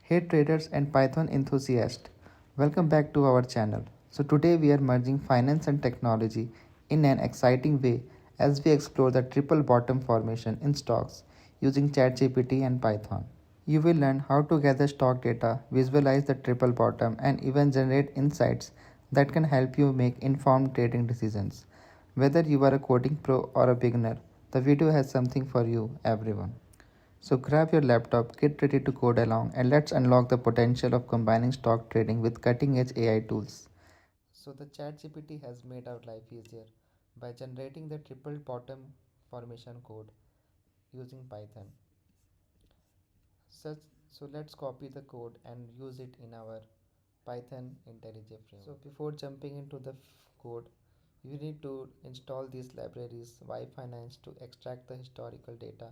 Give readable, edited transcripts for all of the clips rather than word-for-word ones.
Hey traders and Python enthusiasts, welcome back to our channel. So today we are merging finance and technology in an exciting way as we explore the triple bottom formation in stocks using ChatGPT and Python. You will learn how to gather stock data, visualize the triple bottom, and even generate insights that can help you make informed trading decisions. Whether you are a coding pro or a beginner, the video has something for you, everyone. So grab your laptop, get ready to code along, and let's unlock the potential of combining stock trading with cutting-edge AI tools. So the ChatGPT has made our life easier by generating the triple bottom formation code using Python. So let's copy the code and use it in our Python IntelliJ framework. So before jumping into the code, you need to install these libraries YFinance to extract the historical data,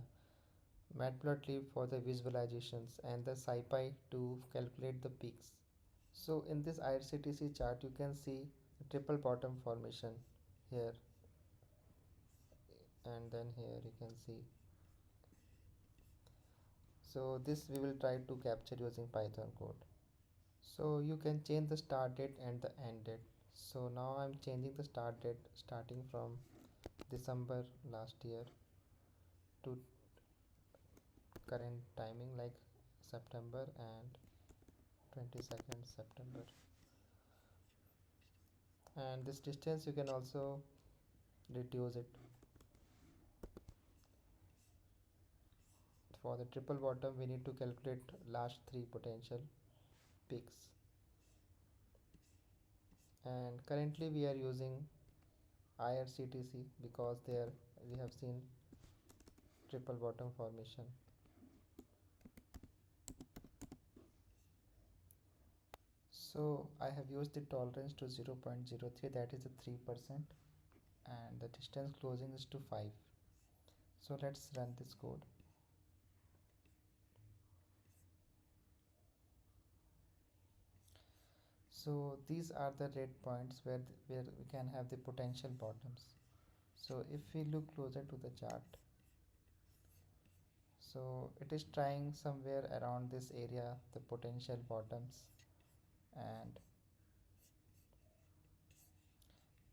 Matplotlib for the visualizations, and the SciPy to calculate the peaks. So in this IRCTC chart, you can see the triple bottom formation here, and then here you can see. So this we will try to capture using Python code. So you can change the start date and the end date. So now I'm changing the start date starting from December last year to current timing like September and 22nd September. And this distance you can also reduce it. For the triple bottom we need to calculate last three potential peaks, and currently we are using IRCTC because there we have seen triple bottom formation. So I have used the tolerance to 0.03, that is a 3%, and the distance closing is to 5. So let's run this code. So these are the red points where we can have the potential bottoms. So if we look closer to the chart, so it is trying somewhere around this area the potential bottoms, and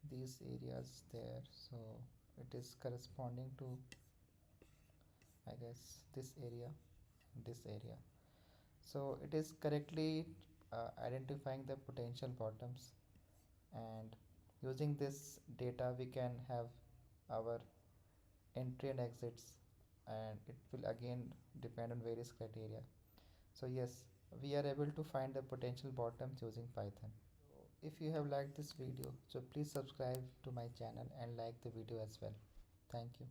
these areas there, so it is corresponding to, I guess, this area. So it is correctly identifying the potential bottoms, and using this data we can have our entry and exits, and it will again depend on various criteria. So yes, we are able to find the potential bottoms using Python. If you have liked this video, so please subscribe to my channel and like the video as well. Thank you.